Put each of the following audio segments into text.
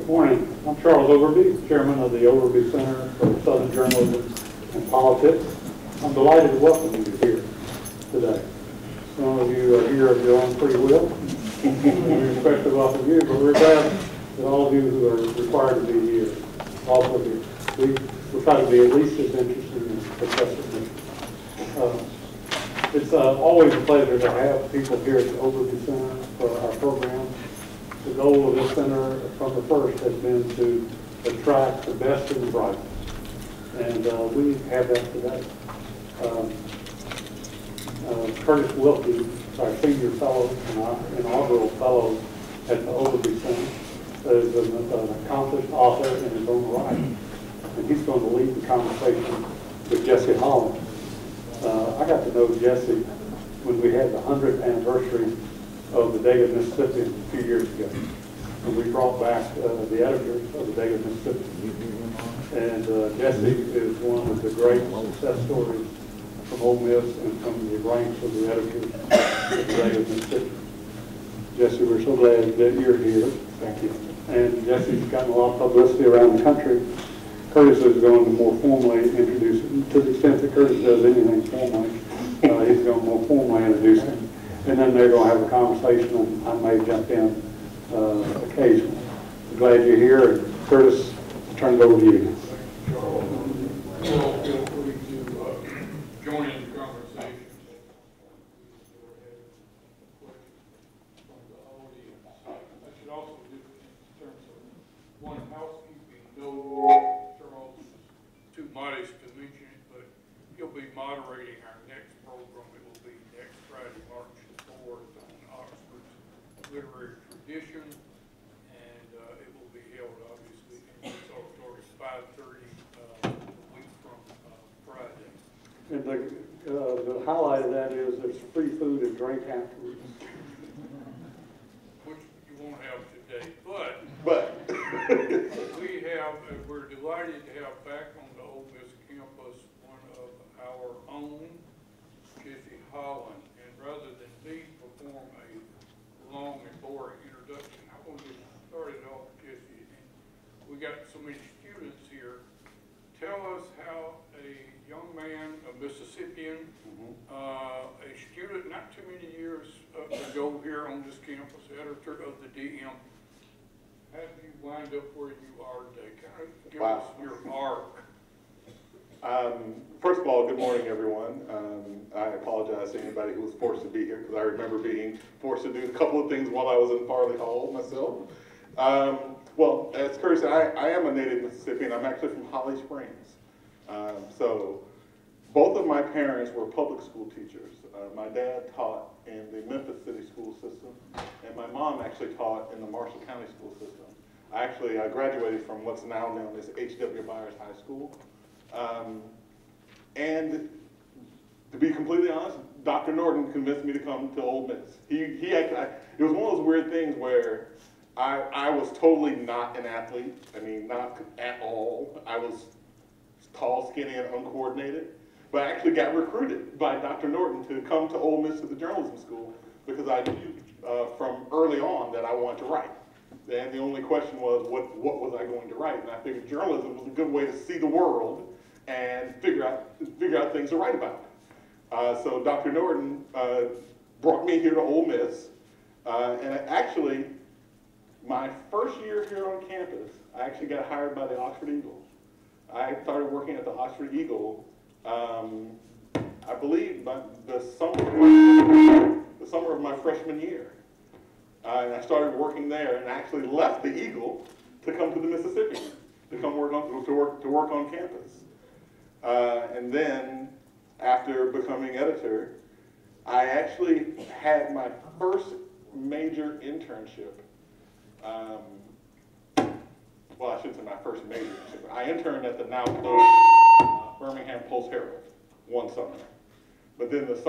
Morning. I'm Charles Overby, Chairman of the Overby Center for Southern Journalism and Politics. I'm delighted to welcome you here today. Some of you are here of your own free will. We especially welcome you, but we're glad that all of you who are required to be here also here. We'll try to be at least as interesting as Professor Mitchell. It's always a pleasure to have people here at the Overby Center for our program. The goal of this center from the first has been to attract the best and the brightest. And we have that today. Curtis Wilkie, our senior fellow and inaugural fellow at the Overby Center, is an accomplished author in his own right. And he's going to lead the conversation with Jesse Holland. I got to know Jesse when we had the 100th anniversary of the Daily Mississippian a few years ago. And we brought back the editors of the Daily Mississippian. And Jesse is one of the great success stories from Ole Miss and from the ranks of the editors of the Daily Mississippian. Jesse, we're so glad that you're here. Thank you. And Jesse's gotten a lot of publicity around the country. Curtis is going to more formally introduce him. To the extent that Curtis does anything formally, he's going to more formally introduce him. And then they're going to have a conversation, and I may jump in occasionally. I'm glad you're here. And Curtis, I'll turn it over to you. Well, feel free to join in the conversation. From the audience. I should also do it in terms of one housekeeping note. Charles is too modest to mention it, but he'll be moderating our next program. It will be next Friday, March 4th on Oxford's literary tradition, and it will be held obviously in this auditorium 5:30 a week from Friday. And the highlight of that is there's free food and drink afterwards. Which you won't have today, but we're delighted to have back on the Ole Miss campus one of our own, Jesse Holland. And rather than me perform a long and boring introduction, I want to start it off, Jesse. And we got so many students here. Tell us how a young man, a Mississippian, a student not too many years ago here on this campus, editor of the DM, how did you wind up where you are today? Kind of give us your arc. First of all, good morning, everyone. I apologize to anybody who was forced to be here, because I remember being forced to do a couple of things while I was in Farley Hall myself. Well, as Curtis said, I am a native Mississippian. I'm actually from Holly Springs. So both of my parents were public school teachers. My dad taught in the Memphis City school system, and my mom actually taught in the Marshall County school system. I graduated from what's now known as H.W. Myers High School. And to be completely honest, Dr. Norton convinced me to come to Ole Miss. It was one of those weird things where I was totally not an athlete. I mean, not at all. I was tall, skinny, and uncoordinated. But I actually got recruited by Dr. Norton to come to Ole Miss to the journalism school because I knew from early on that I wanted to write. And the only question was, what was I going to write? And I figured journalism was a good way to see the world and figure out things to write about. So Dr. Norton brought me here to Ole Miss, and my first year here on campus, I actually got hired by the Oxford Eagle. I started working at the Oxford Eagle, I believe, the summer of my freshman year. And I started working there, and actually left the Eagle to come to the Mississippian, to come work on campus. And then, after becoming editor, I actually had my first major internship. Well, I shouldn't say my first major internship. I interned at the now closed Birmingham Post-Herald one summer. But then the 2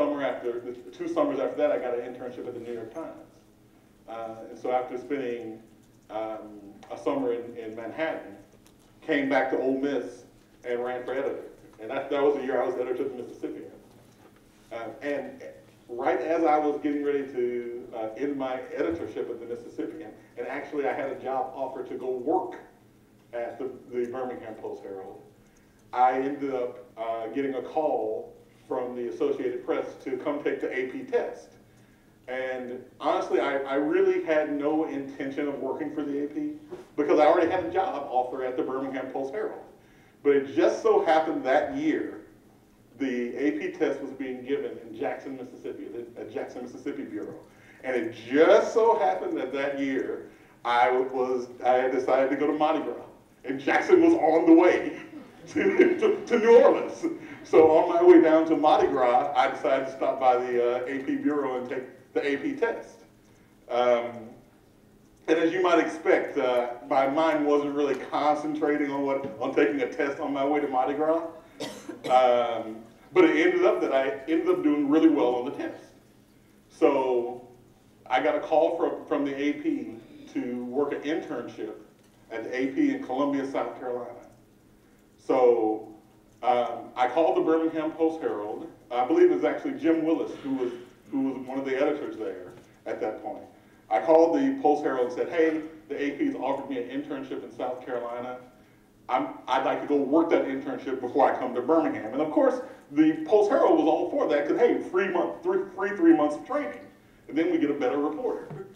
summers after that, I got an internship at the New York Times. And so after spending a summer in Manhattan, came back to Ole Miss and ran for editor. And that was the year I was editor of the Mississippian. And right as I was getting ready to end my editorship at the Mississippian, and actually I had a job offer to go work at the Birmingham Post-Herald, I ended up getting a call from the Associated Press to come take the AP test. And honestly, I really had no intention of working for the AP because I already had a job offer at the Birmingham Post-Herald. But it just so happened that year, the AP test was being given in Jackson, Mississippi, at Jackson, Mississippi Bureau. And it just so happened that year, I had decided to go to Mardi Gras. And Jackson was on the way to New Orleans. So on my way down to Mardi Gras, I decided to stop by the AP Bureau and take the AP test. And as you might expect, my mind wasn't really concentrating on taking a test on my way to Mardi Gras. But it ended up that I ended up doing really well on the test. So I got a call from the AP to work an internship at the AP in Columbia, South Carolina. So I called the Birmingham Post-Herald. I believe it was actually Jim Willis who was one of the editors there at that point. I called the Post-Herald and said, hey, the AP's offered me an internship in South Carolina. I'd like to go work that internship before I come to Birmingham. And of course, the Post-Herald was all for that because, hey, free 3 months of training. And then we get a better reporter.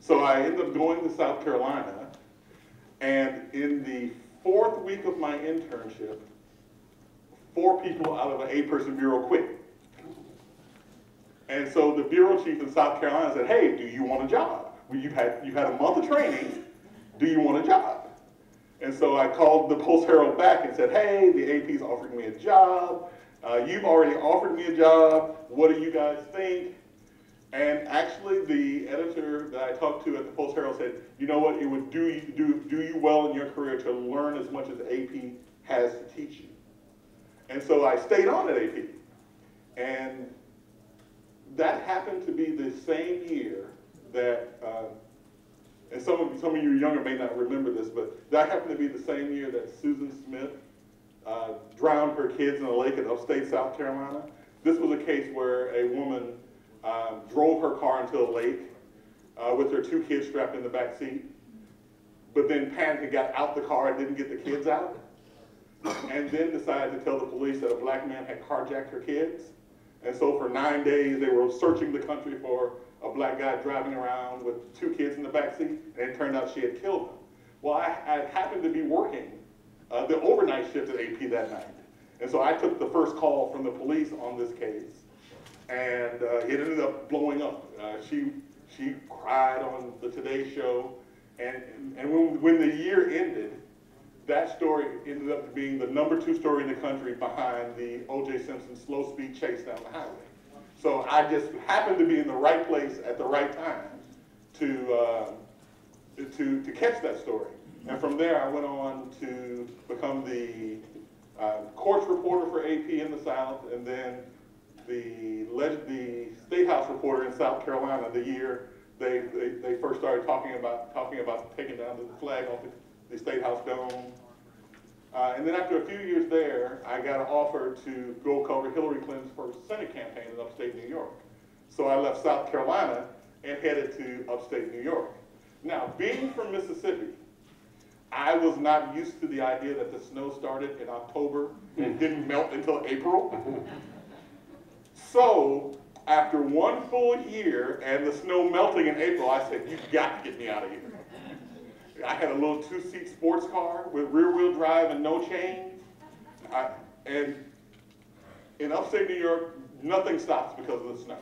So I ended up going to South Carolina. And in the 4th week of my internship, 4 people out of an 8-person bureau quit. And so the bureau chief in South Carolina said, hey, do you want a job? Well, you've had a month of training. Do you want a job? And so I called the Post-Herald back and said, hey, the AP's offering me a job. You've already offered me a job. What do you guys think? And actually, the editor that I talked to at the Post-Herald said, you know what, it would do you well in your career to learn as much as AP has to teach you. And so I stayed on at AP. And that happened to be the same year that, and some of you younger may not remember this, but that happened to be the same year that Susan Smith drowned her kids in a lake in upstate South Carolina. This was a case where a woman drove her car into a lake with her 2 kids strapped in the back seat, but then panicked and got out the car and didn't get the kids out, and then decided to tell the police that a black man had carjacked her kids. And so for 9 days, they were searching the country for a black guy driving around with 2 kids in the back seat, and it turned out she had killed them. Well, I happened to be working the overnight shift at AP that night. And so I took the first call from the police on this case, and it ended up blowing up. She cried on the Today Show, and when the year ended, that story ended up being the #2 story in the country behind the O.J. Simpson slow speed chase down the highway. So I just happened to be in the right place at the right time to catch that story. And from there, I went on to become the courts reporter for AP in the South, and then the State House reporter in South Carolina the year they first started talking about taking down the flag off the State House dome. And then after a few years there, I got an offer to go cover Hillary Clinton's first Senate campaign in upstate New York. So I left South Carolina and headed to upstate New York. Now, being from Mississippi, I was not used to the idea that the snow started in October and didn't melt until April. So after 1 full year and the snow melting in April, I said, you've got to get me out of here. I had a little 2-seat sports car with rear-wheel drive and no chains. And in upstate New York, nothing stops because of the snow.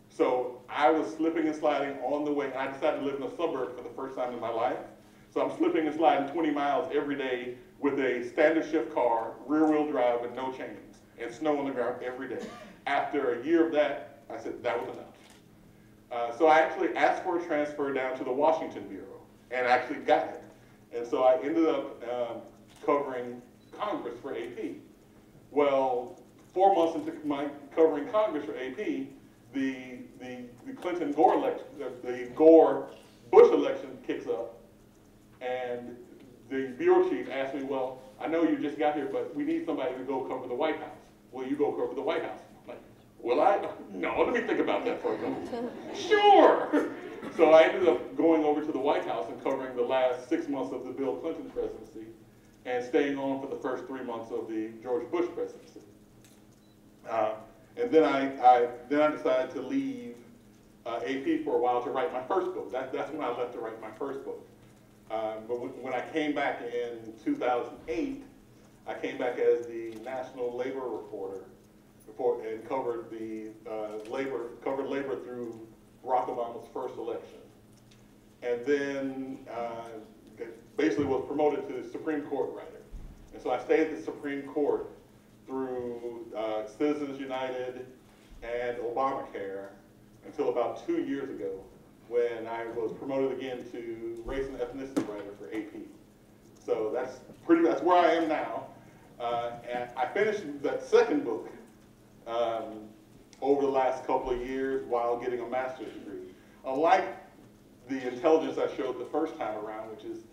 So I was slipping and sliding on the way, and I decided to live in a suburb for the first time in my life. So I'm slipping and sliding 20 miles every day with a standard shift car, rear-wheel drive with no chains, and snow on the ground every day. After a year of that, I said that was enough. So I actually asked for a transfer down to the Washington Bureau, and actually got it. And so I ended up covering Congress for AP. Well, 4 months into my covering Congress for AP, the Clinton-Gore election, the Gore-Bush election kicks up, and the bureau chief asked me, well, I know you just got here, but we need somebody to go cover the White House. Will you go cover the White House? I'm like, No, let me think about that for a moment. Sure. So I ended up going over to the White House and covering the last 6 months of the Bill Clinton presidency and staying on for the first 3 months of the George Bush presidency. And then I decided to leave AP for a while to write my first book. That's when I left to write my first book. But when I came back in 2008, I came back as the national labor reporter and covered labor through Barack Obama's first election. And then basically was promoted to Supreme Court writer. And so I stayed at the Supreme Court through Citizens United and Obamacare until about 2 years ago, when I was promoted again to race and ethnicity writer for AP. So that's where I am now. And I finished that second book over the last couple of years while getting a master's degree. Unlike the intelligence I showed the first time around, which is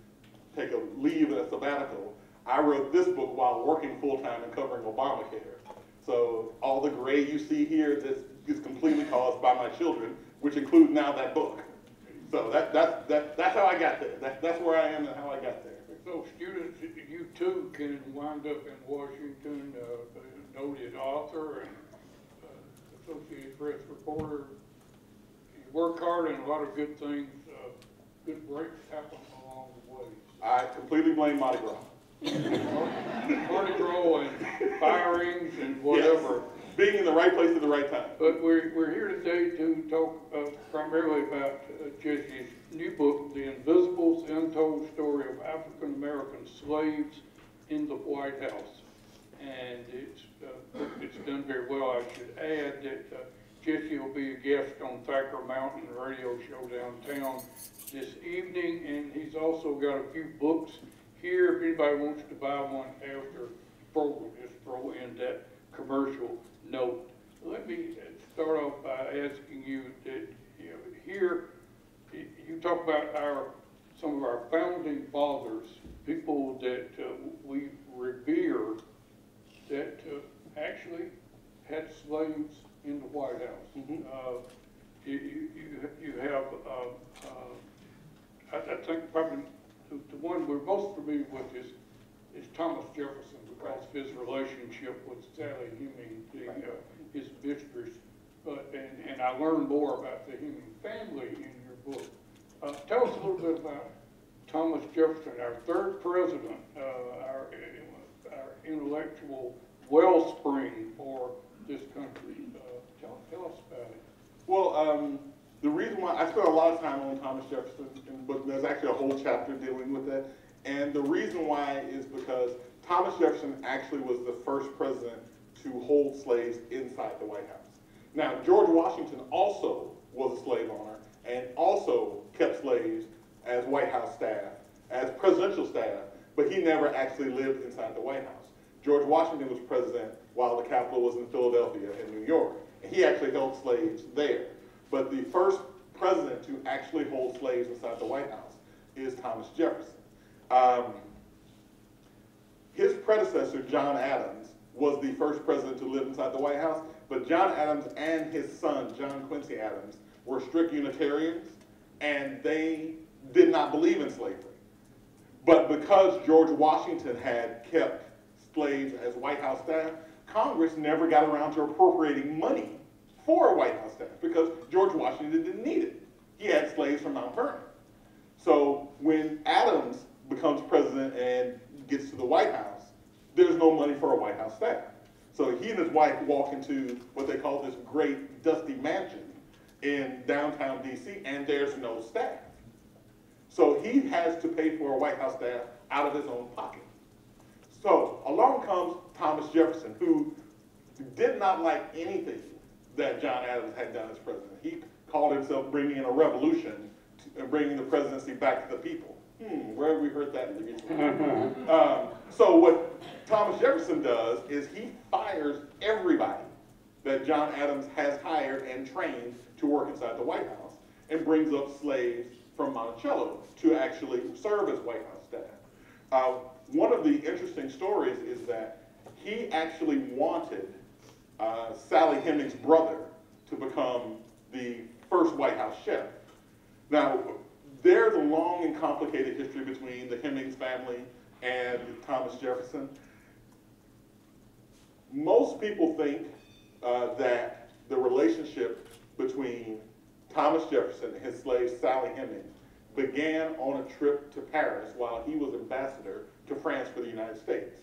take a leave and a sabbatical, I wrote this book while working full-time and covering Obamacare. So all the gray you see here is completely caused by my children, which include now that book. So that's how I got there. That's where I am and how I got there. So students, you too can wind up in Washington, noted author and Associated Press reporter. You work hard and a lot of good things, good breaks happen along the way. I completely blame Mardi Gras. Mardi Gras and firings and whatever. Yes. Being in the right place at the right time. But we're here today to talk primarily about Jesse's new book, The Invisibles, Untold Story of African American Slaves in the White House. And it's done very well. I should add that Jesse will be a guest on Thacker Mountain Radio Show downtown this evening, and he's also got a few books here. If anybody wants to buy one after the program, just throw in that commercial note. Let me start off by asking you that here you talk about some of our founding fathers, people that we revere, that actually had slaves in the White House. Mm-hmm. You have I think probably the one we're most familiar with is Thomas Jefferson, because of his relationship with Sally Heming, his mistress. And I learned more about the Heming family in your book. Tell us a little bit about Thomas Jefferson, our third president, our intellectual wellspring for this country. Tell us about it. Well, the reason why I spent a lot of time on Thomas Jefferson in the book, there's actually a whole chapter dealing with that. And the reason why is because Thomas Jefferson actually was the first president to hold slaves inside the White House. Now, George Washington also was a slave owner and also kept slaves as White House staff, as presidential staff, but he never actually lived inside the White House. George Washington was president while the Capitol was in Philadelphia and New York, and he actually held slaves there. But the first president to actually hold slaves inside the White House is Thomas Jefferson. His predecessor, John Adams, was the first president to live inside the White House, but John Adams and his son, John Quincy Adams, were strict Unitarians, and they did not believe in slavery. But because George Washington had kept slaves as White House staff, Congress never got around to appropriating money for White House staff because George Washington didn't need it. He had slaves from Mount Vernon. So when Adams becomes president and gets to the White House, there's no money for a White House staff. So he and his wife walk into what they call this great dusty mansion in downtown DC, and there's no staff. So he has to pay for a White House staff out of his own pocket. So along comes Thomas Jefferson, who did not like anything that John Adams had done as president. He called himself bringing in a revolution and bringing the presidency back to the people. Where have we heard that in the So what Thomas Jefferson does is he fires everybody that John Adams has hired and trained to work inside the White House and brings up slaves from Monticello to actually serve as White House staff. One of the interesting stories is that he actually wanted Sally Hemings' brother to become the first White House chef. Now, there's a long and complicated history between the Hemings family and Thomas Jefferson. Most people think that the relationship between Thomas Jefferson and his slave Sally Hemings began on a trip to Paris while he was ambassador to France for the United States.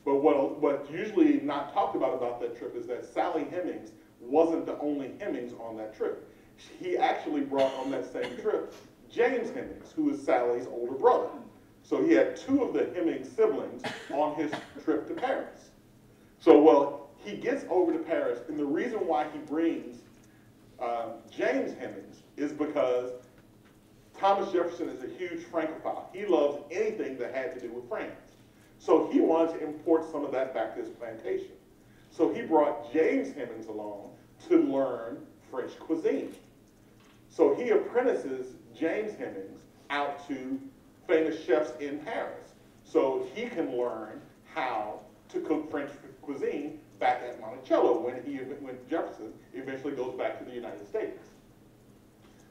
But what's usually not talked about that trip is that Sally Hemings wasn't the only Hemings on that trip. He actually brought on that same trip James Hemings, who is Sally's older brother. So he had two of the Hemings siblings on his trip to Paris. So, well, he gets over to Paris, and the reason why he brings James Hemings is because Thomas Jefferson is a huge Francophile. He loves anything that had to do with France. So he wanted to import some of that back to his plantation. So he brought James Hemings along to learn French cuisine. So he apprentices James Hemings out to famous chefs in Paris so he can learn how to cook French cuisine back at Monticello when Jefferson eventually goes back to the United States.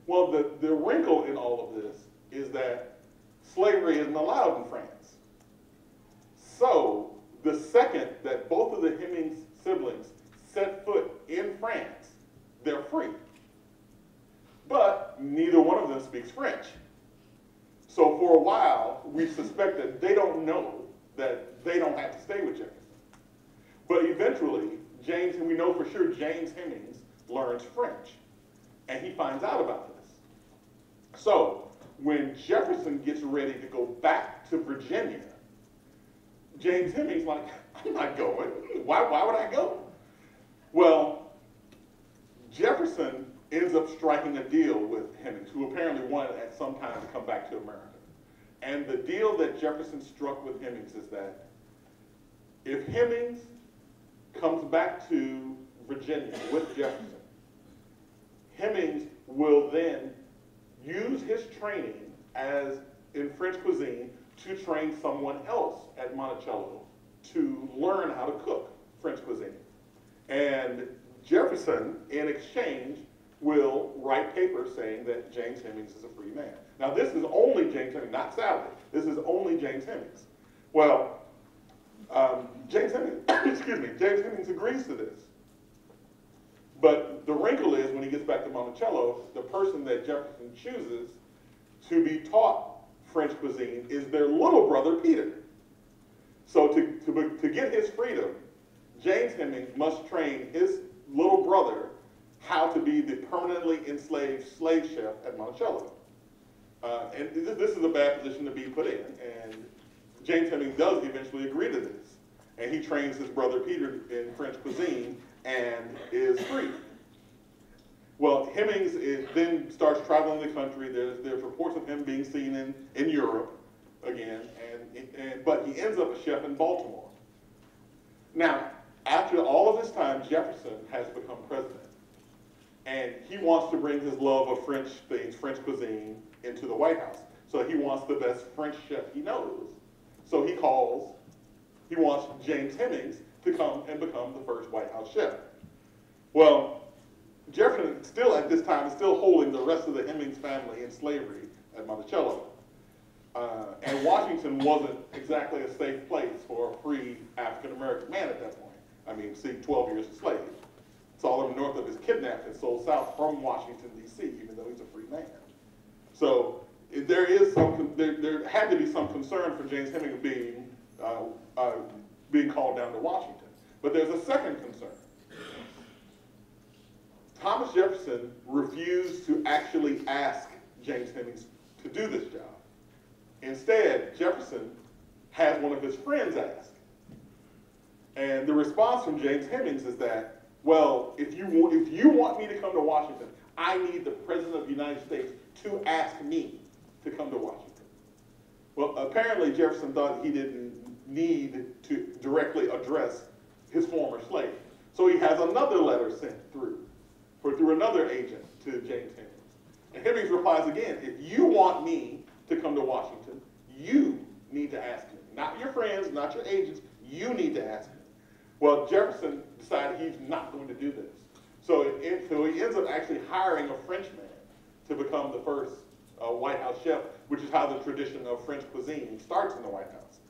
Well, the wrinkle in all of this is that slavery isn't allowed in France. So the second that both of the Hemings siblings set foot in France, they're free. But neither one of them speaks French. So for a while, we suspect that they don't know that they don't have to stay with Jefferson. But eventually, and we know for sure James Hemings learns French. And he finds out about this. So when Jefferson gets ready to go back to Virginia, James Hemings like, I'm not going. Why would I go? Well, Jefferson ends up striking a deal with Hemings, who apparently wanted at some time to come back to America. And the deal that Jefferson struck with Hemings is that if Hemings comes back to Virginia with Jefferson, Hemings will then use his training as in French cuisine to train someone else at Monticello to learn how to cook French cuisine. And Jefferson, in exchange, will write papers saying that James Hemings is a free man. Now this is only James Hemings, not Sally. This is only James Hemings. Well, James Hemings agrees to this. But the wrinkle is when he gets back to Monticello, the person that Jefferson chooses to be taught French cuisine is their little brother, Peter. So to get his freedom, James Hemings must train his little brother how to be the permanently enslaved slave chef at Monticello. And this is a bad position to be put in, and James Hemings does eventually agree to this. And he trains his brother Peter in French cuisine and is free. Well, Hemings then starts traveling the country. There's reports of him being seen in Europe again, but he ends up a chef in Baltimore. Now, after all of this time, Jefferson has become president. And he wants to bring his love of French things, French cuisine, into the White House. So he wants the best French chef he knows. So he wants James Hemings to come and become the first White House chef. Well, Jefferson still at this time is still holding the rest of the Hemings family in slavery at Monticello. And Washington wasn't exactly a safe place for a free African-American man at that point. I mean, see, 12 years a slave. All of north of is kidnapped and sold south from Washington, D.C., even though he's a free man. So there had to be some concern for James Hemings being called down to Washington. But there's a second concern. Thomas Jefferson refused to actually ask James Hemings to do this job. Instead, Jefferson had one of his friends ask. And the response from James Hemings is that, well, if you want me to come to Washington, I need the President of the United States to ask me to come to Washington. Well, apparently Jefferson thought he didn't need to directly address his former slave. So he has another letter sent through another agent to James Hemings. And Hemings replies again, if you want me to come to Washington, you need to ask me. Not your friends, not your agents, you need to ask me. Well, Jefferson decided he's not going to do this. So he ends up actually hiring a Frenchman to become the first White House chef, which is how the tradition of French cuisine starts in the White House.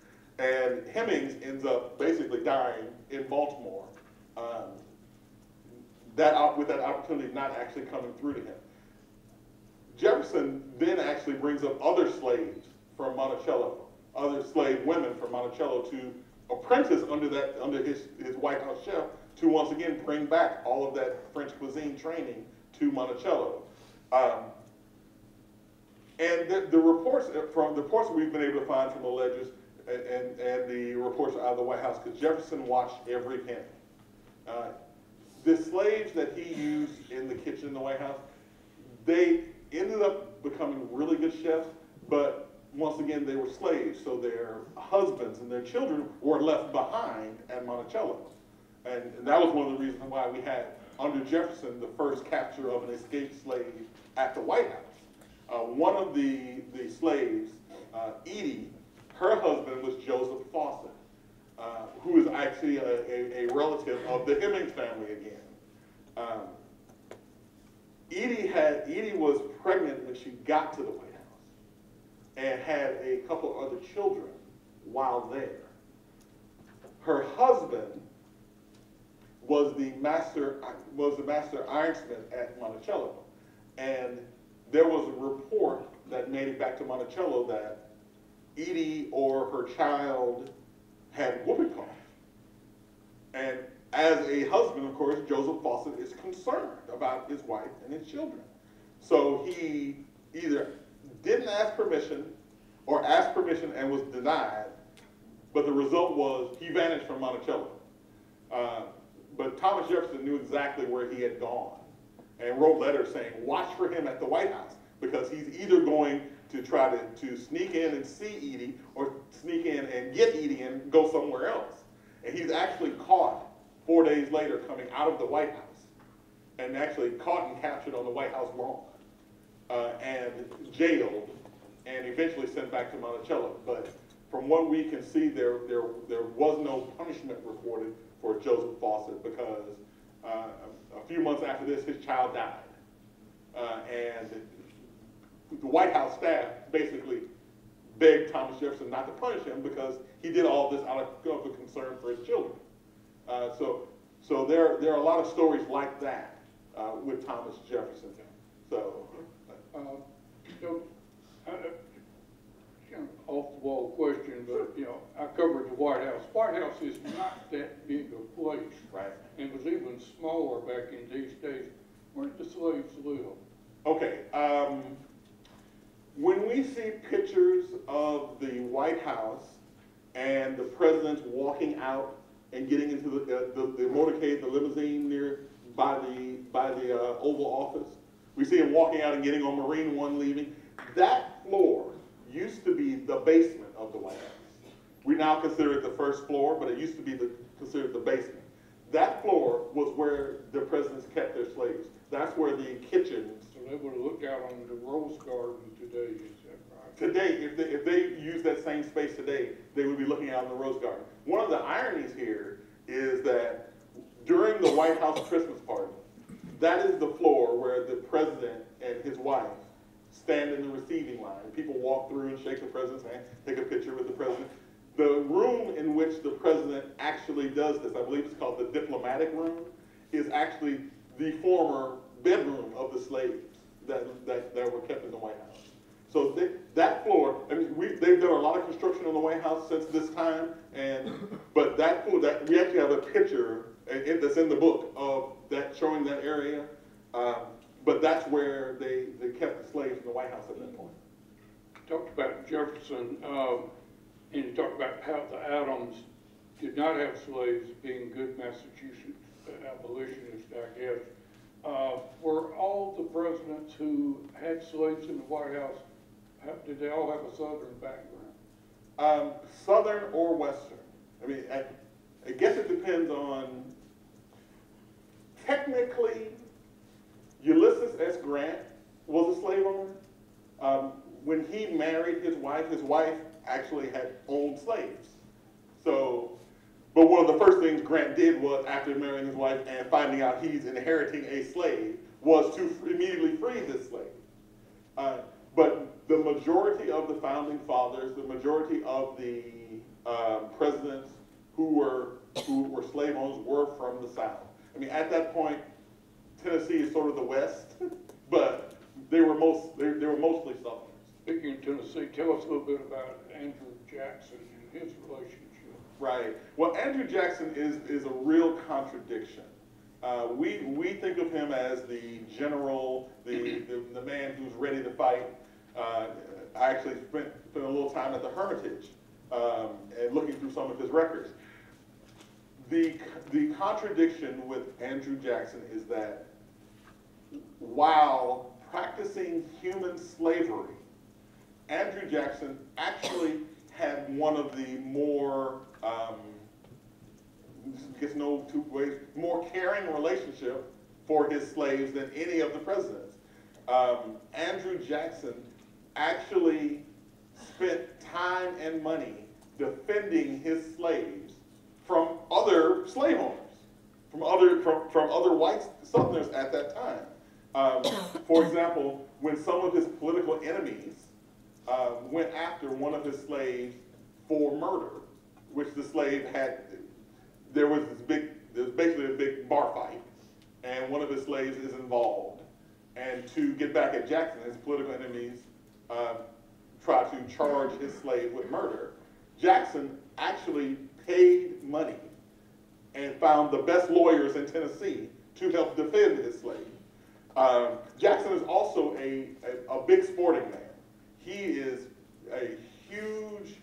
And Hemmings ends up basically dying in Baltimore, with that opportunity not actually coming through to him. Jefferson then actually brings up other slaves from Monticello, other slave women from Monticello to apprentice under his White House chef to once again bring back all of that French cuisine training to Monticello. And the reports that we've been able to find from the ledgers and the reports out of the White House, because Jefferson watched every penny. The slaves that he used in the kitchen in the White House, they ended up becoming really good chefs, but once again, they were slaves, so their husbands and their children were left behind at Monticello. And that was one of the reasons why we had, under Jefferson, the first capture of an escaped slave at the White House. One of the slaves, Edie, her husband was Joseph Fawcett, who is actually a relative of the Hemmings family again. Edie was pregnant when she got to the White House and had a couple other children while there. Her husband was the master ironsmith at Monticello, and there was a report that made it back to Monticello that Edie or her child had whooping cough. And as a husband, of course, Joseph Fawcett is concerned about his wife and his children. So he either didn't ask permission or asked permission and was denied, but the result was he vanished from Monticello. But Thomas Jefferson knew exactly where he had gone and wrote letters saying, watch for him at the White House, because he's either going to try to sneak in and see Edie or sneak in and get Edie and go somewhere else. And he's actually caught 4 days later coming out of the White House, and actually caught and captured on the White House lawn, and jailed, and eventually sent back to Monticello. But from what we can see, there was no punishment recorded for Joseph Fawcett, because a few months after this, his child died. And the White House staff basically begged Thomas Jefferson not to punish him because he did all this out of a concern for his children. So there are a lot of stories like that with Thomas Jefferson. So, kind of off the wall question, but I covered the White House. White House is not that big a place, right? And it was even smaller back in these days. Where did the slaves live? Okay. When we see pictures of the White House and the presidents walking out and getting into the motorcade, the limousine near by the Oval Office, we see them walking out and getting on Marine One leaving. That floor used to be the basement of the White House. We now consider it the first floor, but it used to be considered the basement. That floor was where the presidents kept their slaves. That's where the kitchens. So they would have looked out on the Rose Garden today, is that right? Today, if they use that same space today, they would be looking out on the Rose Garden. One of the ironies here is that during the White House Christmas party, that is the floor where the president and his wife stand in the receiving line. People walk through and shake the president's hand, take a picture with the president. The room in which the president actually does this, I believe it's called the diplomatic room, is actually the former bedroom of the slaves that were kept in the White House. So that floor, I mean, they've done a lot of construction on the White House since this time, but that floor, we actually have a picture that's in the book of that showing that area. But that's where they kept the slaves in the White House at that point. Talked about Jefferson, and you talked about how the Adams did not have slaves, being good Massachusetts abolitionists, I guess. Were all the presidents who had slaves in the White House, did they all have a Southern background? Southern or Western. I mean, I guess it depends on, technically, Ulysses S. Grant was a slave owner. When he married his wife actually had owned slaves. So, but but one of the first things Grant did was, after marrying his wife and finding out he's inheriting a slave, was to immediately free this slave. But the majority of the founding fathers, the majority of the presidents who were slave owners were from the South. I mean, at that point, Tennessee is sort of the West, but they were mostly Southerners. Speaking of Tennessee, tell us a little bit about Andrew Jackson and his relationship. Right. Well, Andrew Jackson is a real contradiction. We think of him as the general, the man who's ready to fight. I actually spent a little time at the Hermitage and looking through some of his records. The contradiction with Andrew Jackson is that while practicing human slavery, Andrew Jackson actually had one of the more, gets no two ways, more caring relationship for his slaves than any of the presidents. Andrew Jackson actually spent time and money defending his slaves from other slave owners, from other white Southerners at that time. For example, when some of his political enemies went after one of his slaves for murder, which the slave had, there was basically a big bar fight, and one of his slaves is involved. And to get back at Jackson, his political enemies tried to charge his slave with murder. Jackson actually paid money and found the best lawyers in Tennessee to help defend his slave. Jackson is also a big sporting man. He is a huge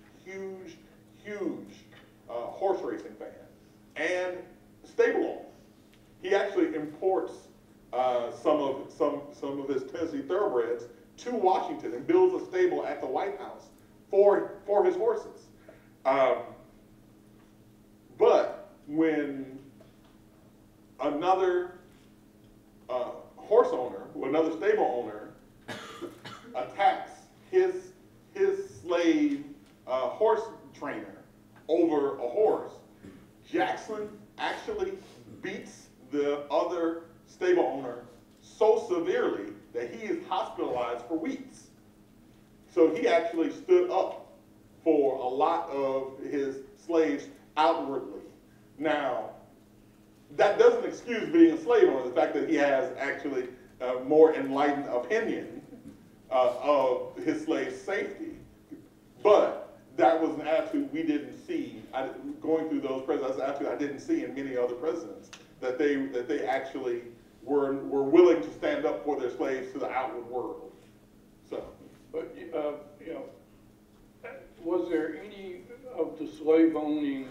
horse racing fan and stable owner. He actually imports some of his Tennessee thoroughbreds to Washington and builds a stable at the White House for his horses. But when another horse owner, or another stable owner, attacks his slave horse trainer over a horse, Jackson actually beats the other stable owner so severely that he is hospitalized for weeks. So he actually stood up for a lot of his slaves outwardly. Now, that doesn't excuse being a slave owner, the fact that he has actually a more enlightened opinion of his slaves' safety. But that was an attitude we didn't see. Going through those presidents, that's an attitude I didn't see in many other presidents, that they actually were willing to stand up for their slaves to the outward world. So, but was there any of the slave-owning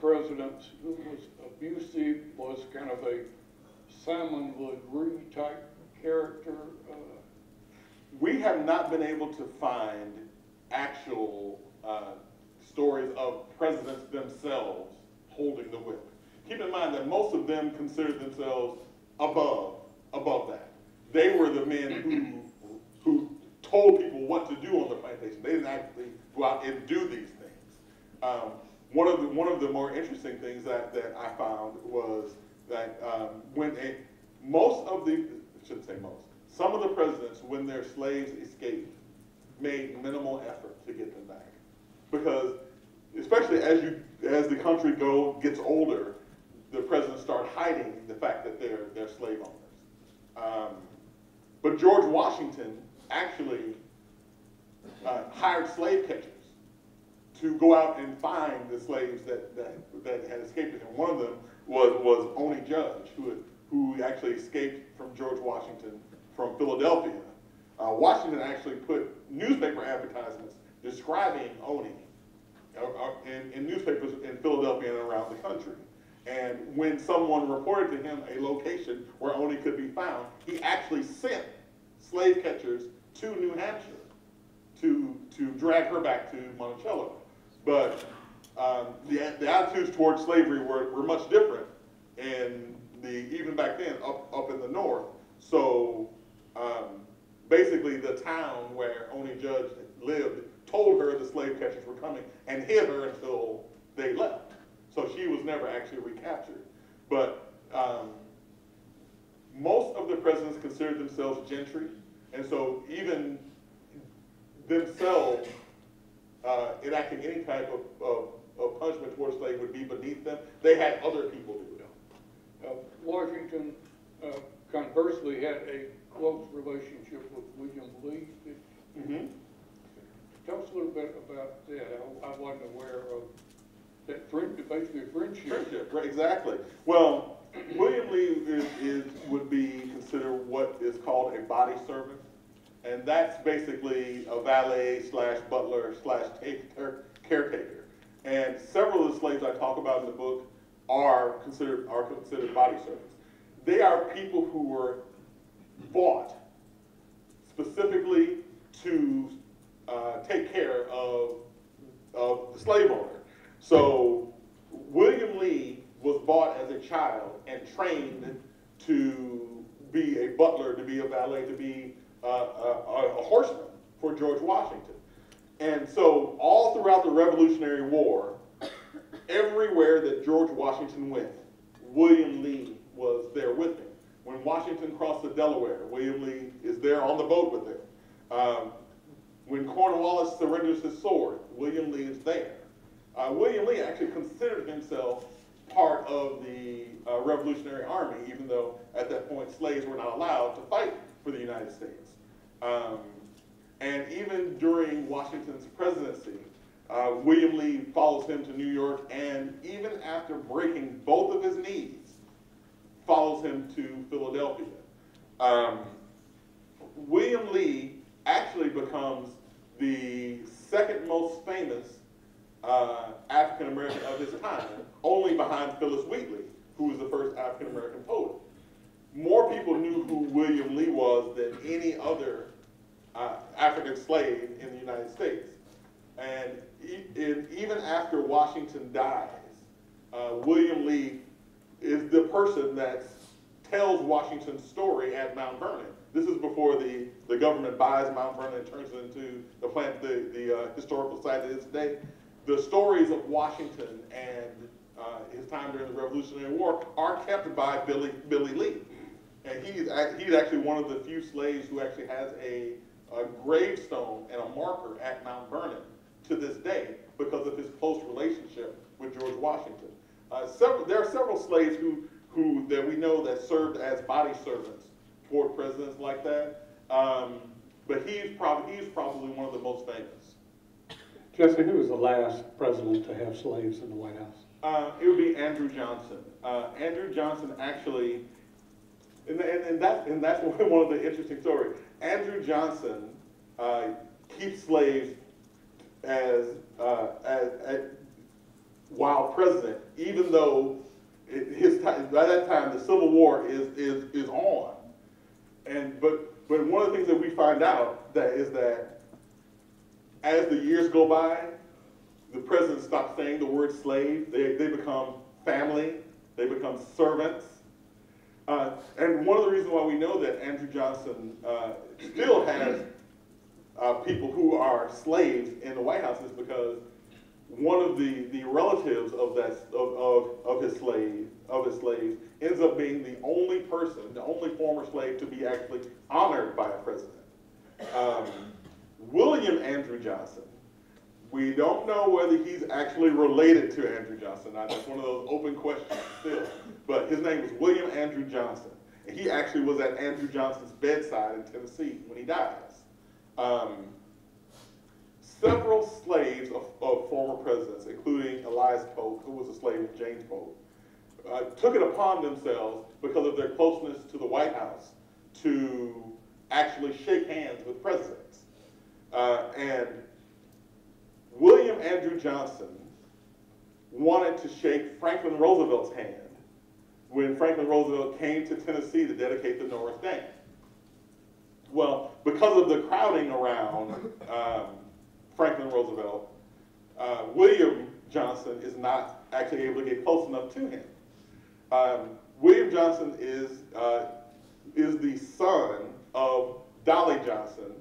presidents who was abusive, was kind of a Simon LeGree type character? We have not been able to find actual stories of presidents themselves holding the whip. Keep in mind that most of them considered themselves above that. They were the men who told people what to do on the plantation. They didn't actually go out and do these things. One of the more interesting things that I found was that some of the presidents, when their slaves escaped, made minimal effort to get them back, because especially as the country gets older, the presidents start hiding the fact that they're slave owners. But George Washington actually hired slave catchers to go out and find the slaves that had escaped with him. One of them was Oney Judge, who actually escaped from George Washington from Philadelphia. Washington actually put newspaper advertisements describing Oney in newspapers in Philadelphia and around the country. And when someone reported to him a location where Oney could be found, he actually sent slave catchers to New Hampshire to drag her back to Monticello. But the attitudes towards slavery were much different, even back then up in the north. So basically, the town where Oney Judge lived told her the slave catchers were coming and hid her until they left. So she was never actually recaptured. But most of the presidents considered themselves gentry, and so even themselves enacting any type of punishment towards slaves would be beneath them. They had other people do it. Washington conversely had a close relationship with William Lee. Mm-hmm. Tell us a little bit about that. I wasn't aware of that basically friendship. Friendship, right, exactly. Well, William Lee would be considered what is called a body servant, and that's basically a valet slash butler slash caretaker. And several of the slaves I talk about in the book are considered body servants. They are people who were bought specifically to take care of the slave owner. So William Lee was bought as a child and trained to be a butler, to be a valet, to be a horseman for George Washington. And so all throughout the Revolutionary War, everywhere that George Washington went, William Lee was there with him. When Washington crossed the Delaware, William Lee is there on the boat with him. When Cornwallis surrenders his sword, William Lee is there. William Lee actually considered himself part of the Revolutionary Army, even though at that point slaves were not allowed to fight for the United States. And even during Washington's presidency, William Lee follows him to New York, and even after breaking both of his knees, follows him to Philadelphia. William Lee actually becomes the second most famous African American of his time, only behind Phillis Wheatley, who was the first African American poet. More people knew who William Lee was than any other African slave in the United States. And even after Washington dies, William Lee is the person that tells Washington's story at Mount Vernon. This is before the government buys Mount Vernon and turns it into the historical site it is today. The stories of Washington and his time during the Revolutionary War are kept by Billy Lee. And he's actually one of the few slaves who actually has a gravestone and a marker at Mount Vernon to this day because of his close relationship with George Washington. There are several slaves who that we know that served as body servants toward presidents like that, but he's probably one of the most famous. Jesse, who was the last president to have slaves in the White House? It would be Andrew Johnson. Andrew Johnson actually, and that's one of the interesting stories. Andrew Johnson keeps slaves as while president, even though by that time the Civil War is on. But one of the things that we find out is that as the years go by, the president stops saying the word slave. They become family. They become servants. And one of the reasons why we know that Andrew Johnson still has people who are slaves in the White House is because one of the relatives of his slaves ends up being the only former slave to be actually honored by a president. William Andrew Johnson. We don't know whether he's actually related to Andrew Johnson. That's one of those open questions still. But his name was William Andrew Johnson. And he actually was at Andrew Johnson's bedside in Tennessee when he dies. Several slaves of former presidents, including Elias Polk, who was a slave of James Polk, took it upon themselves because of their closeness to the White House to actually shake hands with presidents. And William Andrew Johnson wanted to shake Franklin Roosevelt's hand when Franklin Roosevelt came to Tennessee to dedicate the North Dam. Well, because of the crowding around Franklin Roosevelt, William Johnson is not actually able to get close enough to him. William Johnson is the son of Dolly Johnson,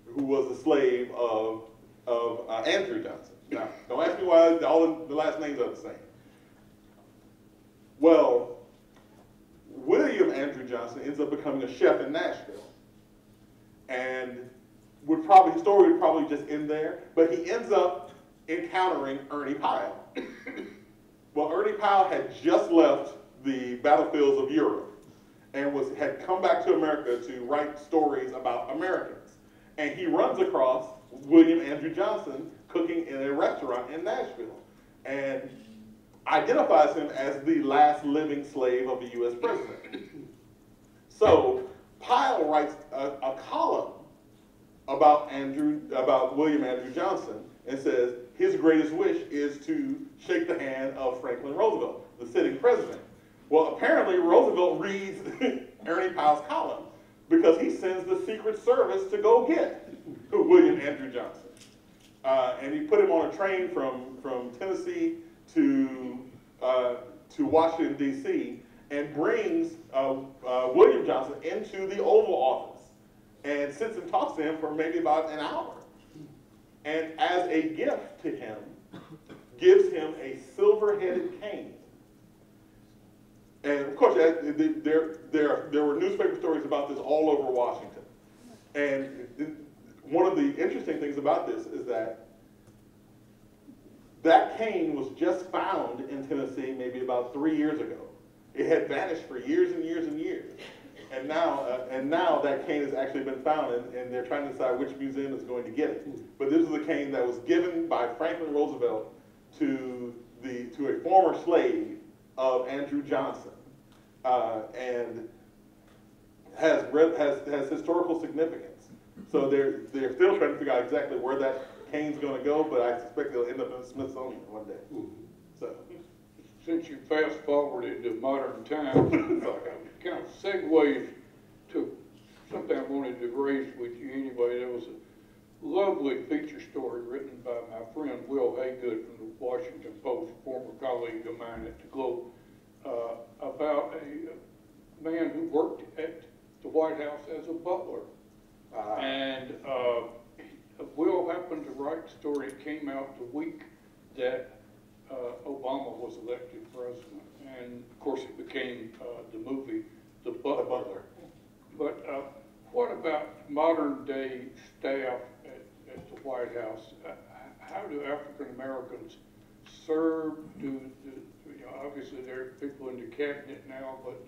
who was a slave of Andrew Johnson. Now, don't ask me why all the last names are the same. Johnson ends up becoming a chef in Nashville. And his story would probably just end there, but he ends up encountering Ernie Pyle. Well, Ernie Pyle had just left the battlefields of Europe and had come back to America to write stories about Americans. And he runs across William Andrew Johnson cooking in a restaurant in Nashville and identifies him as the last living slave of the U.S. president. So Pyle writes a column about William Andrew Johnson and says his greatest wish is to shake the hand of Franklin Roosevelt, the sitting president. Well, apparently Roosevelt reads Ernie Pyle's column because he sends the Secret Service to go get William Andrew Johnson. And he put him on a train from Tennessee to Washington, D.C., and brings William Johnson into the Oval Office and sits and talks to him for maybe about an hour. And as a gift to him, gives him a silver-headed cane. And of course, there were newspaper stories about this all over Washington. And one of the interesting things about this is that cane was just found in Tennessee maybe about 3 years ago. It had vanished for years and years and years. And now that cane has actually been found, and they're trying to decide which museum is going to get it. But this is a cane that was given by Franklin Roosevelt to a former slave of Andrew Johnson, and has historical significance. So they're still trying to figure out exactly where that cane's going to go, but I suspect it'll end up in the Smithsonian one day. So, since you fast forwarded to modern times, kind of segues to something I wanted to raise with you anyway. There was a lovely feature story written by my friend Will Haygood from the Washington Post, former colleague of mine at the Globe, about a man who worked at the White House as a butler. And Will happened to write the story. It came out the week that Obama was elected president. And of course it became the movie The Butler. But what about modern day staff at the White House? How do African Americans serve? Obviously there are people in the cabinet now, but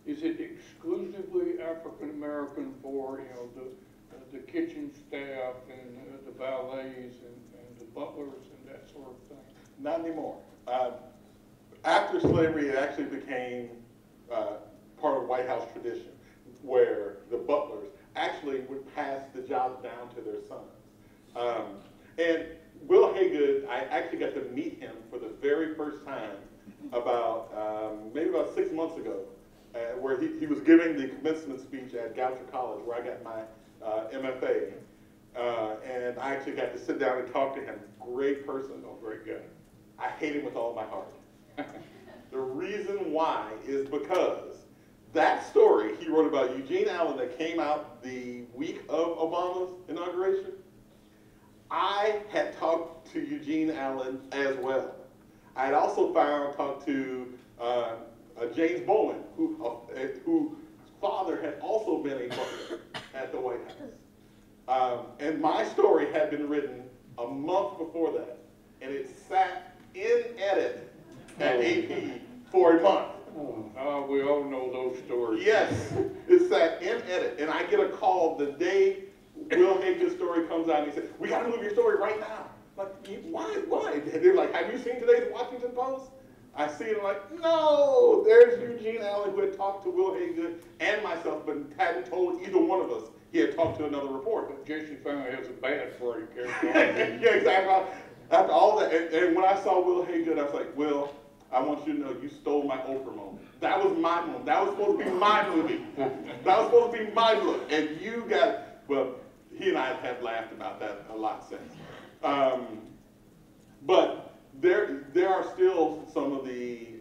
is it exclusively African American for the kitchen staff and the valets and the butlers and that sort of thing? not anymore. After slavery, it actually became part of White House tradition, where the butlers actually would pass the jobs down to their sons. And Will Haygood, I actually got to meet him for the very first time maybe about 6 months ago, where he was giving the commencement speech at Goucher College, where I got my MFA. And I actually got to sit down and talk to him. Great person, great guy. I hate him with all my heart. The reason why is because that story he wrote about Eugene Allen that came out the week of Obama's inauguration, I had talked to Eugene Allen as well. I had also talked to James Bowen, whose father had also been a butler at the White House. And my story had been written a month before that, and it sat in edit at AP for a month. We all know those stories. Yes, it sat in edit, and I get a call the day Will Haygood's story comes out, and he said, "We got to move your story right now." I'm like, why? And they're like, "Have you seen today's Washington Post?" I see it, I'm like, no, there's Eugene Allen who had talked to Will Haygood and myself, but hadn't told either one of us he had talked to another reporter. Jesse finally has a bad break. Yeah, exactly. After all that, and when I saw Will Haygood, I was like, Will, I want you to know you stole my Oprah moment. That was my moment. That was supposed to be my movie. That was supposed to be my book. And you got, well, he and I have laughed about that a lot since. But there are still some of the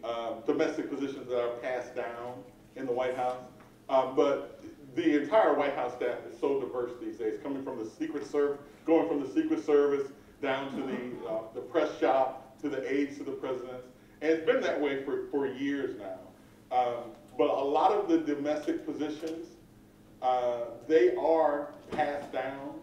domestic positions that are passed down in the White House. But the entire White House staff is so diverse these days, coming from the Secret Service, going from the Secret Service down to the press shop, to the aides to the presidents. And it's been that way for years now. But a lot of the domestic positions, they are passed down.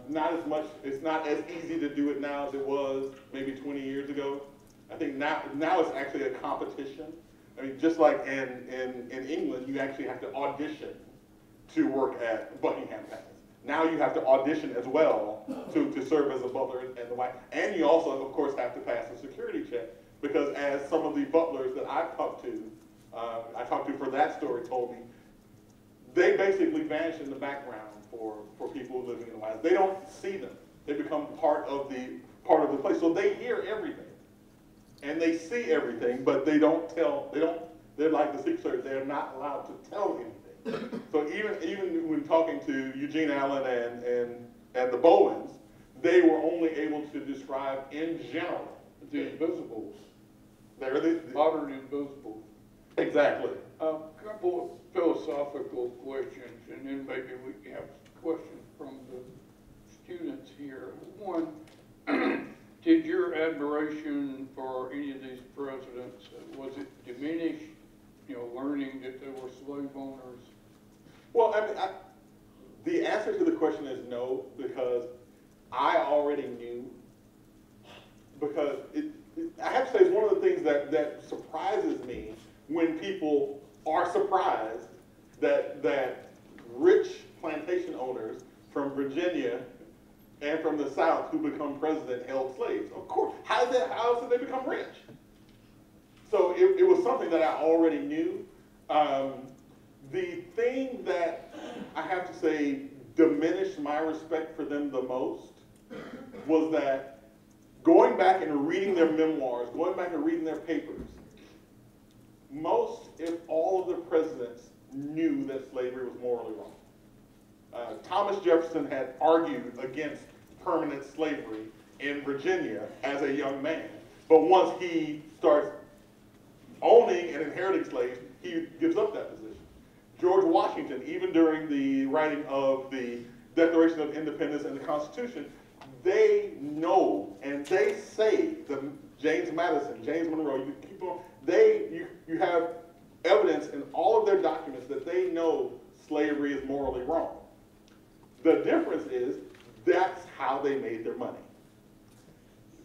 Not as much, it's not as easy to do it now as it was maybe 20 years ago. I think now it's actually a competition. I mean, just like in England, you actually have to audition to work at Buckingham Palace. Now you have to audition as well to serve as a butler and the wife. And you also, of course, have to pass a security check, because as some of the butlers that I've talked to for that story told me, they basically vanish in the background for people living in the White House. They don't see them. They become part of the place. So they hear everything and they see everything, but they don't tell. They're like the Secret Service. They're not allowed to tell anything. So even when talking to Eugene Allen and the Bowens, they were only able to describe in general The invisibles. They're the Modern invisibles. Exactly. A couple of philosophical questions, and then maybe we can have questions from the students here. One, did your admiration for any of these presidents, was it diminished, learning that they were slave owners? Well, I mean, the answer to the question is no, because I already knew. Because I have to say, it's one of the things that surprises me when people are surprised that rich plantation owners from Virginia and from the South who become president held slaves. Of course, how else did they become rich? So it was something that I already knew. The thing that I have to say diminished my respect for them the most was that going back and reading their memoirs, going back and reading their papers, most, if all of the presidents, knew that slavery was morally wrong. Thomas Jefferson had argued against permanent slavery in Virginia as a young man, but once he starts owning and inheriting slaves, he gives up that position. George Washington, even during the writing of the Declaration of Independence and the Constitution, they know and they say, James Madison, James Monroe, you keep on, you have evidence in all of their documents that they know slavery is morally wrong. The difference is that's how they made their money.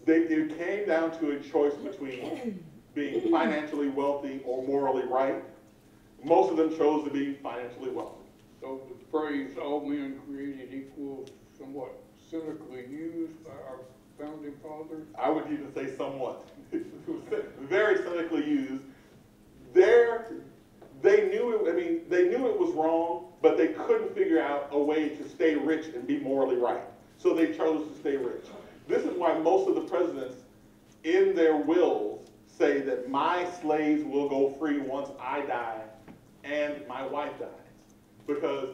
It came down to a choice between being financially wealthy or morally right. Most of them chose to be financially wealthy. So the phrase, all men created equal, somewhat cynically used by our founding fathers? I would even say somewhat. It was very cynically used. They knew it was wrong, but they couldn't figure out a way to stay rich and be morally right. So they chose to stay rich. This is why most of the presidents in their wills say that my slaves will go free once I die and my wife dies. Because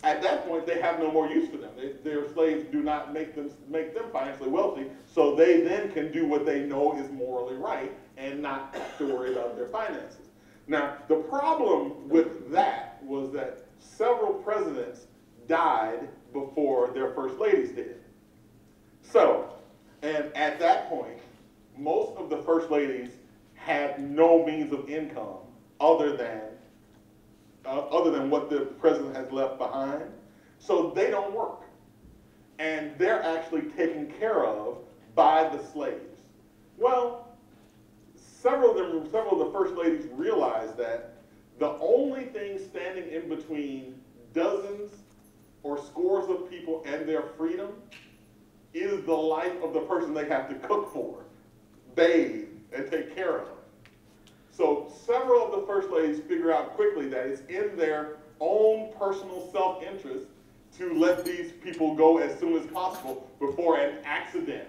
at that point, they have no more use for them. Their slaves do not make them financially wealthy, so they then can do what they know is morally right and not have to worry about their finances. Now, the problem with that was that several presidents died before their first ladies did. So, and at that point, most of the first ladies had no means of income other than what the president has left behind. So they don't work. And they're actually taken care of by the slaves. Well, several of the first ladies realized that the only thing standing in between dozens or scores of people and their freedom is the life of the person they have to cook for, bathe, and take care of. So several of the first ladies figure out quickly that it's in their own personal self-interest to let these people go as soon as possible before an accident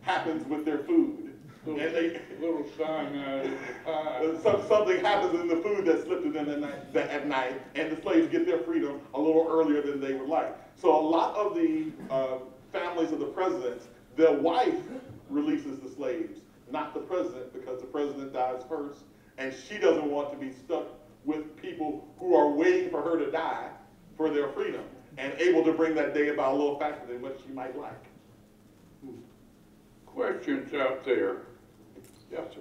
happens with their food. Little cyanide in the pie. Something happens in the food that slipped to them at night, and the slaves get their freedom a little earlier than they would like. So a lot of the families of the presidents, their wife releases the slaves, not the president, because the president dies first, and she doesn't want to be stuck with people who are waiting for her to die for their freedom and able to bring that day about a little faster than what she might like. Questions out there? Yes, sir.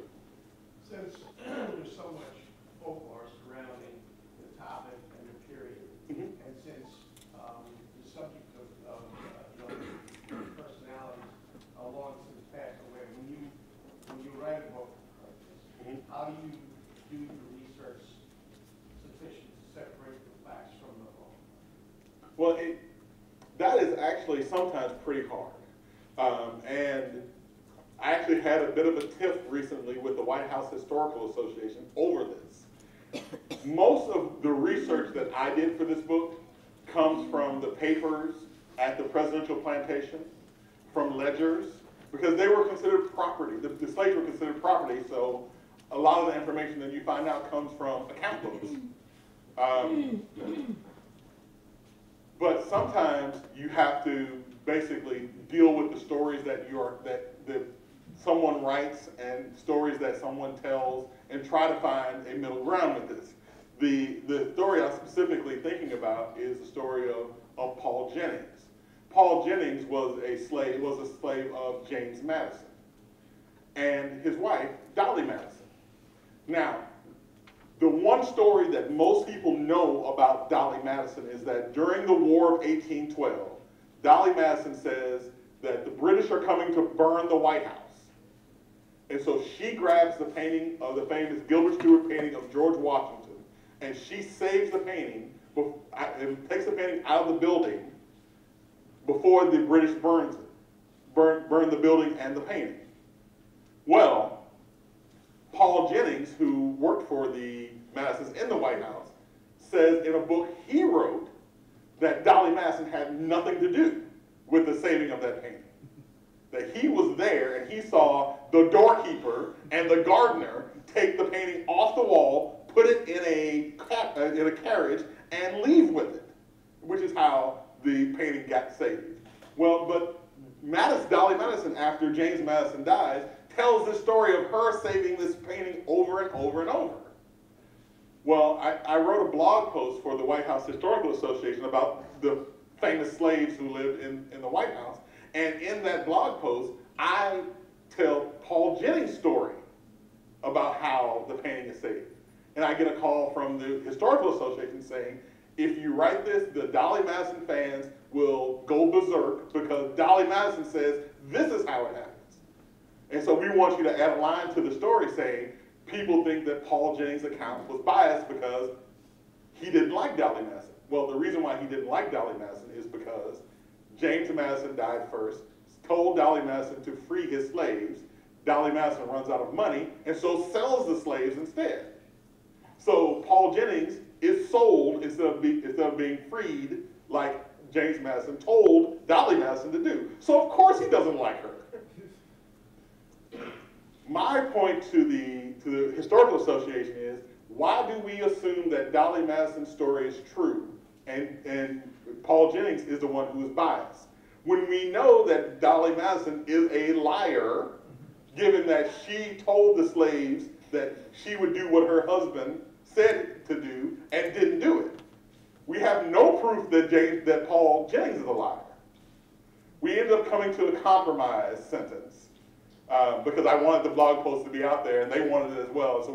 Since there's so much folklore surrounding the topic and the period. And since the subject of personalities long since passed away, when you write a book like this, how do you do your research sufficient to separate the facts from the law? Well, that is actually sometimes pretty hard. And I actually had a bit of a tiff recently with the White House Historical Association over this. Most of the research that I did for this book comes from the papers at the presidential plantation, from ledgers, because they were considered property. The slaves were considered property, so a lot of the information that you find out comes from account books. But sometimes you have to basically deal with the stories that someone writes and stories that someone tells, and try to find a middle ground with this. The story I'm specifically thinking about is the story of Paul Jennings. Paul Jennings was a slave of James Madison and his wife, Dolly Madison. Now, the one story that most people know about Dolly Madison is that during the War of 1812, Dolly Madison says that the British are coming to burn the White House. And so she grabs the painting of the famous Gilbert Stuart painting of George Washington, and she saves the painting and takes the painting out of the building before the British burn the building and the painting. Well, Paul Jennings, who worked for the Madisons in the White House, says in a book he wrote that Dolly Madison had nothing to do with the saving of that painting. That he was there and he saw the doorkeeper and the gardener take the painting off the wall, put it in a carriage, and leave with it, which is how the painting got saved. Well, but Dolly Madison, after James Madison dies, tells the story of her saving this painting over and over and over. Well, I wrote a blog post for the White House Historical Association about the famous slaves who lived in the White House. And in that blog post, I tell Paul Jennings' story about how the painting is saved. And I get a call from the Historical Association saying, if you write this, the Dolly Madison fans will go berserk because Dolly Madison says this is how it happens. And so we want you to add a line to the story saying, people think that Paul Jennings' account was biased because he didn't like Dolly Madison. Well, the reason why he didn't like Dolly Madison is because James Madison died first, told Dolly Madison to free his slaves. Dolly Madison runs out of money, and so sells the slaves instead. So Paul Jennings is sold instead of being freed like James Madison told Dolly Madison to do. So of course he doesn't like her. My point to the Historical Association is, why do we assume that Dolly Madison's story is true and Paul Jennings is the one who is biased, when we know that Dolly Madison is a liar, given that she told the slaves that she would do what her husband said to do and didn't do it? We have no proof that Paul Jennings is a liar. We ended up coming to a compromise sentence because I wanted the blog post to be out there and they wanted it as well. So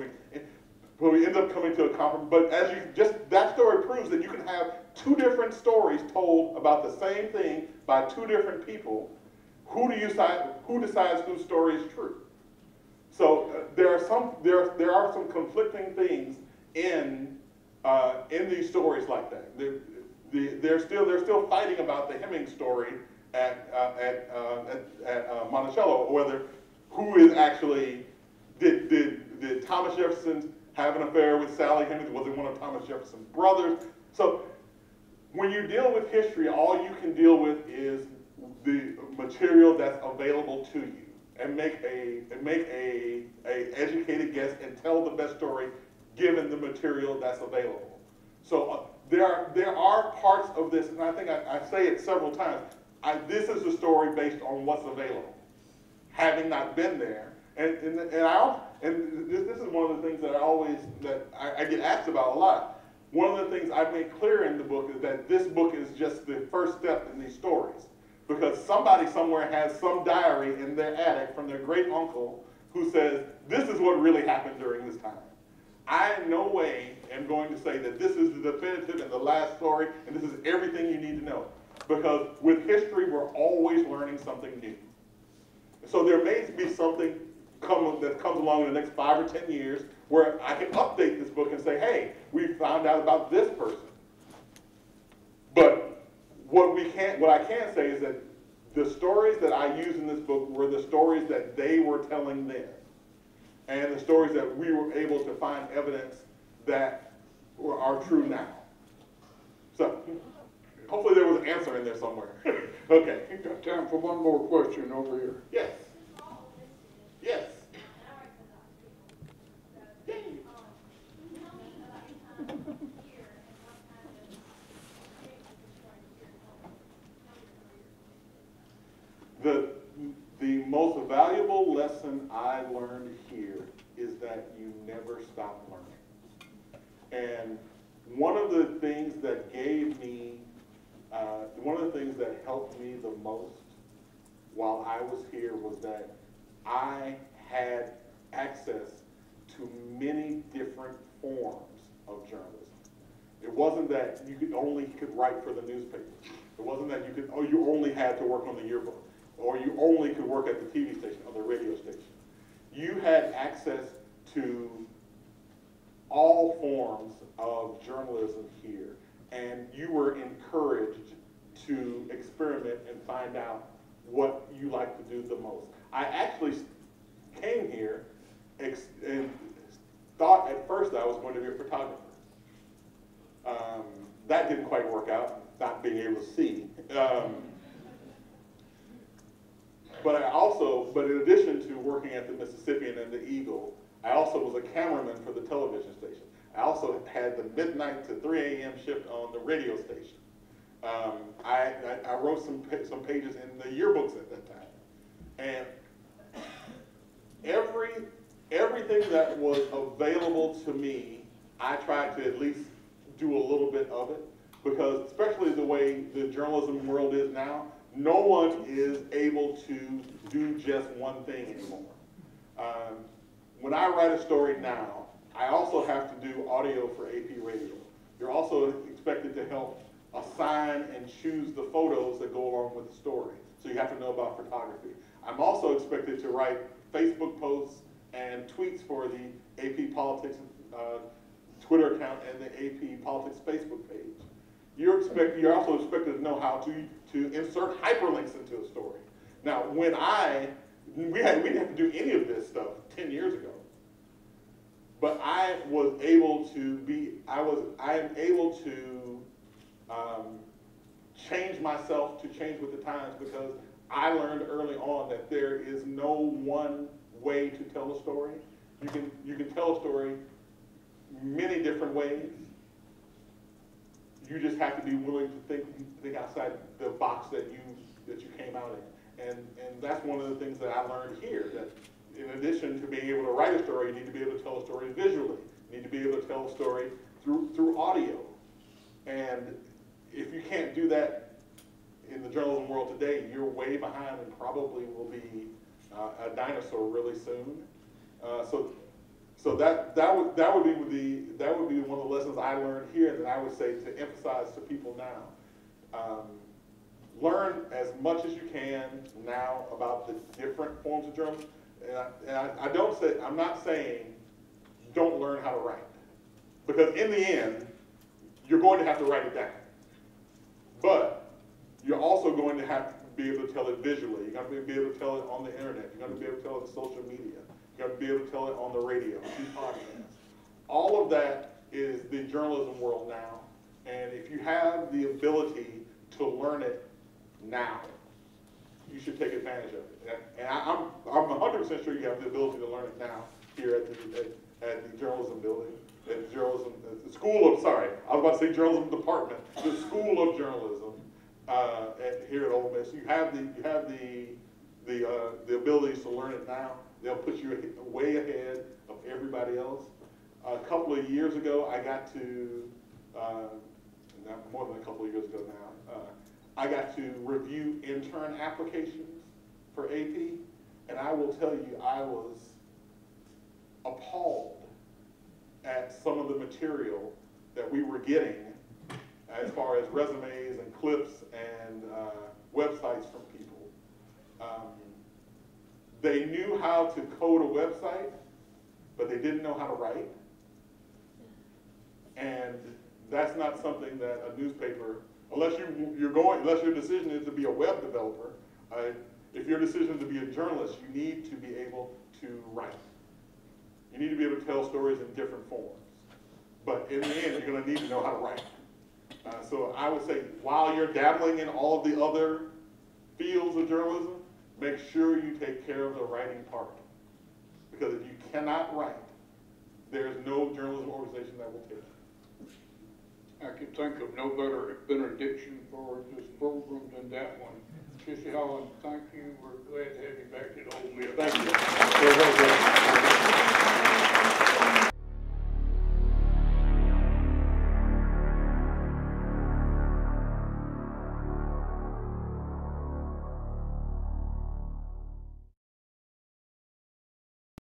we ended up coming to a compromise. But that story proves that you can have two different stories told about the same thing by two different people. Who decides whose story is true? So there are some conflicting things in these stories like that. They're still fighting about the Hemming story at Monticello, or whether who is actually did Thomas Jefferson have an affair with Sally Hemings? Was it one of Thomas Jefferson's brothers? So when you deal with history, all you can deal with is the material that's available to you, and make a educated guess and tell the best story given the material that's available. So there are parts of this, and I think I say it several times. This is a story based on what's available, having not been there, and this is one of the things that I get asked about a lot. One of the things I make clear in the book is that this book is just the first step in these stories, because somebody somewhere has some diary in their attic from their great uncle who says this is what really happened during this time. I in no way am going to say that this is the definitive and the last story, and this is everything you need to know. Because with history, we're always learning something new. So there may be something that comes along in the next 5 or 10 years where I can update this book and say, hey, we found out about this person. But what I can say is that the stories that I used in this book were the stories that they were telling then, and the stories that we were able to find evidence that are true now. So, hopefully there was an answer in there somewhere. Okay. You got time for one more question over here? Yes. Yes. The most valuable lesson I learned here is that you never stop learning. And one of the things that gave me, one of the things that helped me the most while I was here was that I had access to many different forms of journalism. It wasn't that you could write for the newspaper. It wasn't that you only had to work on the yearbook, or you only could work at the TV station or the radio station. You had access to all forms of journalism here, and you were encouraged to experiment and find out what you like to do the most. I actually came here and thought at first that I was going to be a photographer. That didn't quite work out, not being able to see. But in addition to working at the Mississippian and the Eagle, I also was a cameraman for the television station. I also had the midnight to 3 a.m. shift on the radio station. I wrote some pages in the yearbooks at that time. And everything that was available to me, I tried to at least do a little bit of it, because especially the way the journalism world is now, no one is able to do just one thing anymore. When I write a story now, I also have to do audio for AP Radio. You're also expected to help assign and choose the photos that go along with the story. So you have to know about photography. I'm also expected to write Facebook posts and tweets for the AP Politics Twitter account and the AP Politics Facebook page. You're also expected to know how to insert hyperlinks into a story. Now, we didn't have to do any of this stuff 10 years ago. But I am able to change myself to change with the times, because I learned early on that there is no one way to tell a story. You can tell a story many different ways. You just have to be willing to think outside the box that you came out in. And that's one of the things that I learned here, that in addition to being able to write a story, you need to be able to tell a story visually. You need to be able to tell a story through audio. And if you can't do that in the journalism world today, you're way behind and probably will be a dinosaur really soon. So that would be one of the lessons I learned here, and that I would say to emphasize to people now. Learn as much as you can now about the different forms of journalism. And I'm not saying don't learn how to write, because in the end, you're going to have to write it down. But you're also going to have to be able to tell it visually. You're going to be able to tell it on the internet. You're going to be able to tell it on social media. You're going to be able to tell it on the radio, through podcasts. All of that is the journalism world now. And if you have the ability to learn it now, you should take advantage of it. And I'm 100% sure you have the ability to learn it now here at the journalism building, at the School of, sorry, I was about to say journalism department, the School of Journalism here at Ole Miss. You have the abilities to learn it now. They'll put you way ahead of everybody else. A couple of years ago, I got to, more than a couple of years ago now, I got to review intern applications for AP, and I will tell you, I was appalled at some of the material that we were getting as far as resumes and clips and websites from people. They knew how to code a website, but they didn't know how to write. And that's not something that a newspaper, unless your decision is to be a web developer, if your decision is to be a journalist, you need to be able to write. You need to be able to tell stories in different forms. But in the end, you're going to need to know how to write. So I would say, while you're dabbling in all of the other fields of journalism, make sure you take care of the writing part. Because if you cannot write, there's no journalism organization that will take it. I can think of no better benediction for this program than that one. Jesse Holland, thank you. We're glad to have you back at Ole Miss. Thank you.